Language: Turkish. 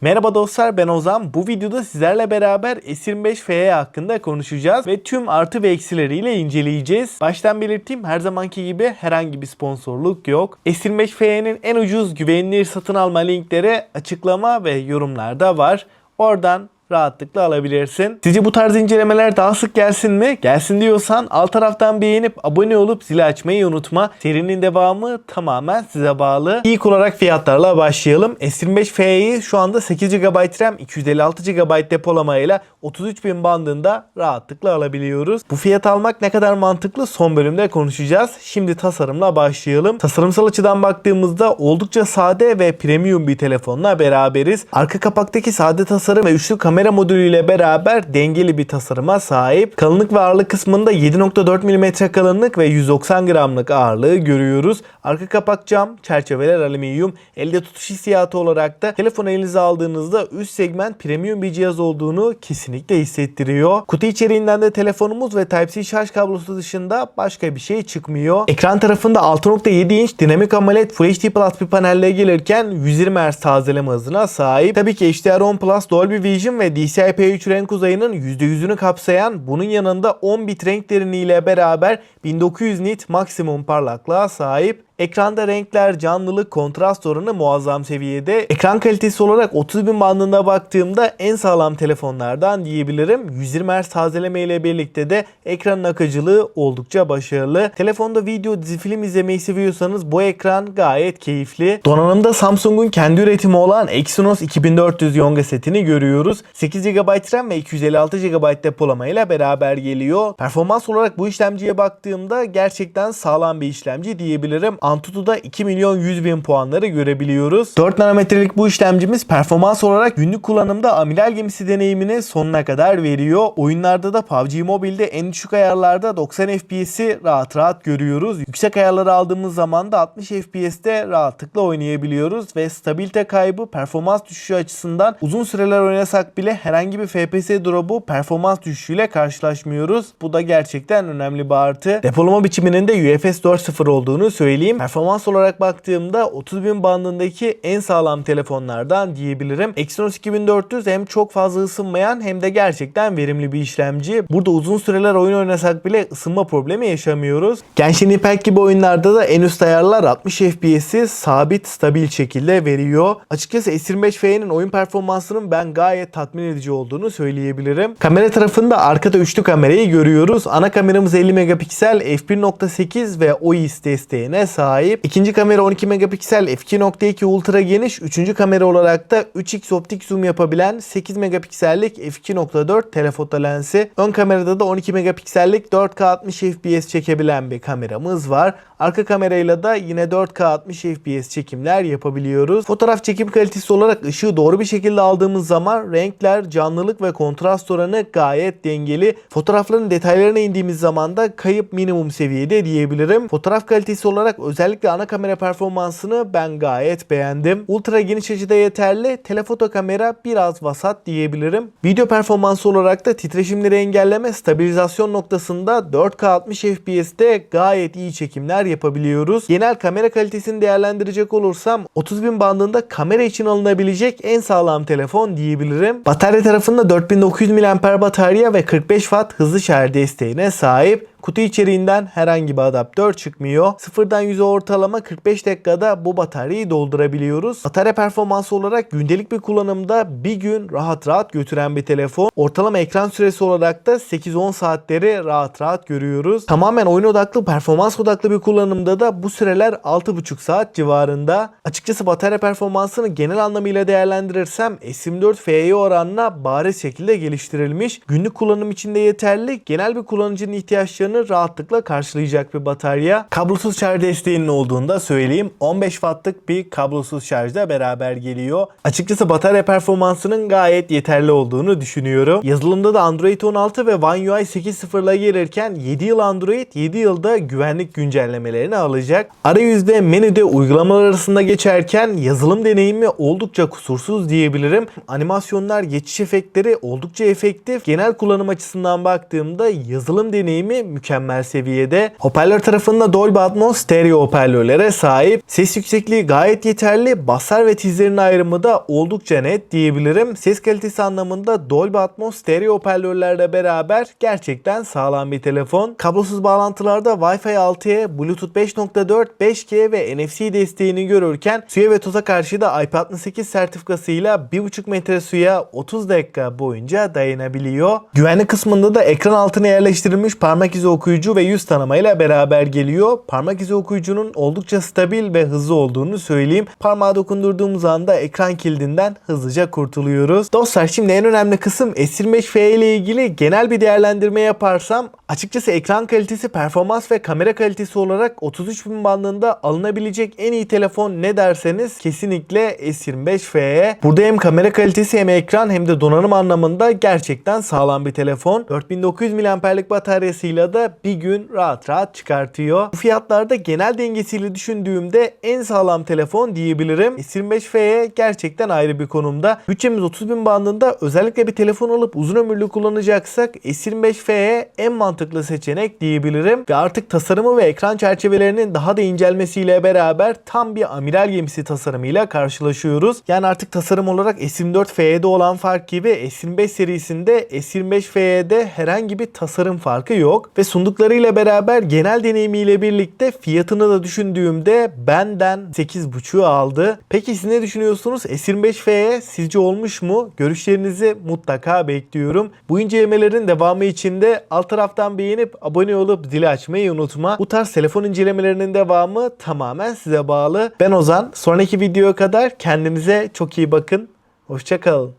Merhaba dostlar, ben Ozan. Bu videoda sizlerle beraber S25 FE hakkında konuşacağız ve tüm artı ve eksileriyle inceleyeceğiz. Baştan belirteyim, her zamanki gibi herhangi bir sponsorluk yok. S25 FE'nin en ucuz güvenilir satın alma linkleri açıklama ve yorumlarda var. Oradan rahatlıkla alabilirsin. Sizce bu tarz incelemeler daha sık gelsin mi? Gelsin diyorsan alt taraftan beğenip abone olup zili açmayı unutma. Serinin devamı tamamen size bağlı. İlk olarak fiyatlarla başlayalım. S25 FE'yi şu anda 8 GB RAM, 256 GB depolamayla 33.000 bandında rahatlıkla alabiliyoruz. Bu fiyat almak ne kadar mantıklı son bölümde konuşacağız. Şimdi tasarımla başlayalım. Tasarımsal açıdan baktığımızda oldukça sade ve premium bir telefonla beraberiz. Arka kapaktaki sade tasarım ve üçlü kamera modülüyle beraber dengeli bir tasarıma sahip. Kalınlık ve ağırlık kısmında 7.4 mm kalınlık ve 190 gramlık ağırlığı görüyoruz. Arka kapak cam, çerçeveler alüminyum. Elde tutuş hissiyatı olarak da telefonu elinize aldığınızda üst segment premium bir cihaz olduğunu kesinlikle hissettiriyor. Kutu içeriğinden de telefonumuz ve Type-C şarj kablosu dışında başka bir şey çıkmıyor. Ekran tarafında 6.7 inç dinamik AMOLED Full HD Plus bir panelle gelirken 120 Hz tazeleme hızına sahip. Tabii ki HDR10 Plus, Dolby Vision ve DCI-P3 renk uzayının %100'ünü kapsayan, bunun yanında 10 bit renk derinliğiyle beraber 1900 nit maksimum parlaklığa sahip. Ekranda renkler, canlılık, kontrast oranı muazzam seviyede. Ekran kalitesi olarak 30.000 bandında baktığımda en sağlam telefonlardan diyebilirim. 120 Hz tazeleme ile birlikte de ekranın akıcılığı oldukça başarılı. Telefonda video, dizi, film izlemeyi seviyorsanız bu ekran gayet keyifli. Donanımda Samsung'un kendi üretimi olan Exynos 2400 Yonga setini görüyoruz. 8 GB RAM ve 256 GB depolama ile beraber geliyor. Performans olarak bu işlemciye baktığımda gerçekten sağlam bir işlemci diyebilirim. Antutu'da 2.100.000 puanları görebiliyoruz. 4 nanometrelik bu işlemcimiz performans olarak günlük kullanımda amiral gemisi deneyimini sonuna kadar veriyor. Oyunlarda da PUBG Mobile'de en düşük ayarlarda 90 FPS'i rahat rahat görüyoruz. Yüksek ayarları aldığımız zaman da 60 FPS'te rahatlıkla oynayabiliyoruz ve stabilite kaybı, performans düşüşü açısından uzun süreler oynasak bile herhangi bir FPS drop'u, performans düşüşüyle karşılaşmıyoruz. Bu da gerçekten önemli bir artı. Depolama biçiminin de UFS 4.0 olduğunu söyleyeyim. Performans olarak baktığımda 30.000 bandındaki en sağlam telefonlardan diyebilirim. Exynos 2400 hem çok fazla ısınmayan hem de gerçekten verimli bir işlemci. Burada uzun süreler oyun oynasak bile ısınma problemi yaşamıyoruz. Genshin Impact gibi oyunlarda da en üst ayarlar 60 FPS'i sabit, stabil şekilde veriyor. Açıkçası S25 FE'nin oyun performansının ben gayet tatmin edici olduğunu söyleyebilirim. Kamera tarafında arkada üçlü kamerayı görüyoruz. Ana kameramız 50 megapiksel, f1.8 ve OIS desteğine sahip. İkinci kamera 12 megapiksel, f2.2 ultra geniş. Üçüncü kamera olarak da 3x optik zoom yapabilen 8 megapiksellik f2.4 telefoto lensi. Ön kamerada da 12 megapiksellik 4K 60 fps çekebilen bir kameramız var. Arka kamerayla da yine 4K 60 fps çekimler yapabiliyoruz. Fotoğraf çekim kalitesi olarak ışığı doğru bir şekilde aldığımız zaman renkler, canlılık ve kontrast oranı gayet dengeli. Fotoğrafların detaylarına indiğimiz zaman da kayıp minimum seviyede diyebilirim. Fotoğraf kalitesi olarak özellikle ana kamera performansını ben gayet beğendim. Ultra geniş açıda yeterli. Telefoto kamera biraz vasat diyebilirim. Video performansı olarak da titreşimleri engelleme, stabilizasyon noktasında 4K 60 FPS'te gayet iyi çekimler yapabiliyoruz. Genel kamera kalitesini değerlendirecek olursam 30.000 bandında kamera için alınabilecek en sağlam telefon diyebilirim. Batarya tarafında 4900 mAh batarya ve 45 Watt hızlı şarj desteğine sahip. Kutu içeriğinden herhangi bir adaptör çıkmıyor. Sıfırdan 100'e ortalama 45 dakikada bu bataryayı doldurabiliyoruz. Batarya performansı olarak gündelik bir kullanımda bir gün rahat rahat götüren bir telefon. Ortalama ekran süresi olarak da 8-10 saatleri rahat rahat görüyoruz. Tamamen oyun odaklı, performans odaklı bir kullanımda da bu süreler 6,5 saat civarında. Açıkçası batarya performansını genel anlamıyla değerlendirirsem S24 FE oranına bariz şekilde geliştirilmiş. Günlük kullanım için de yeterli. Genel bir kullanıcının ihtiyaçlarını rahatlıkla karşılayacak bir batarya. Kablosuz şarj desteğinin olduğunu da söyleyeyim. 15 wattlık bir kablosuz şarjla beraber geliyor. Açıkçası batarya performansının gayet yeterli olduğunu düşünüyorum. Yazılımda da Android 16 ve One UI 8.0 ile gelirken 7 yıl Android, 7 yılda güvenlik güncellemelerini alacak. Arayüzde, menüde, uygulamalar arasında geçerken yazılım deneyimi oldukça kusursuz diyebilirim. Animasyonlar, geçiş efektleri oldukça efektif. Genel kullanım açısından baktığımda yazılım deneyimi mükemmel seviyede. Hoparlör tarafında Dolby Atmos stereo hoparlörlere sahip. Ses yüksekliği gayet yeterli. Baslar ve tizlerin ayrımı da oldukça net diyebilirim. Ses kalitesi anlamında Dolby Atmos stereo hoparlörlerle beraber gerçekten sağlam bir telefon. Kablosuz bağlantılarda Wi-Fi 6'ya, Bluetooth 5.4, 5G ve NFC desteğini görürken suya ve toza karşı da IP68 sertifikasıyla 1,5 metre suya 30 dakika boyunca dayanabiliyor. Güvenlik kısmında da ekran altına yerleştirilmiş parmak izi okuyucu ve yüz tanımayla beraber geliyor. Parmak izi okuyucunun oldukça stabil ve hızlı olduğunu söyleyeyim. Parmağı dokundurduğumuz anda ekran kilidinden hızlıca kurtuluyoruz. Dostlar, şimdi en önemli kısım S25F ile ilgili genel bir değerlendirme yaparsam açıkçası ekran kalitesi, performans ve kamera kalitesi olarak 33.000 bandında alınabilecek en iyi telefon ne derseniz kesinlikle S25F. Burada hem kamera kalitesi hem ekran hem de donanım anlamında gerçekten sağlam bir telefon. 4900 mAh'lik bataryasıyla da bir gün rahat rahat çıkartıyor. Bu fiyatlarda genel dengesiyle düşündüğümde en sağlam telefon diyebilirim. S25F gerçekten ayrı bir konumda. Bütçemiz 30.000 bandında, özellikle bir telefon alıp uzun ömürlü kullanacaksak S25F en mantıklı seçenek diyebilirim. Ve artık tasarımı ve ekran çerçevelerinin daha da incelmesiyle beraber tam bir amiral gemisi tasarımıyla karşılaşıyoruz. Yani artık tasarım olarak S24F'de olan fark gibi S25 serisinde S25F'de herhangi bir tasarım farkı yok. Ve sunduklarıyla beraber genel deneyimiyle birlikte fiyatını da düşündüğümde benden 8.5'u aldı. Peki siz ne düşünüyorsunuz? S25F'ye sizce olmuş mu? Görüşlerinizi mutlaka bekliyorum. Bu incelemelerin devamı için de alt taraftan beğenip abone olup zili açmayı unutma. Bu tarz telefon incelemelerinin devamı tamamen size bağlı. Ben Ozan. Sonraki videoya kadar kendinize çok iyi bakın. Hoşça kalın.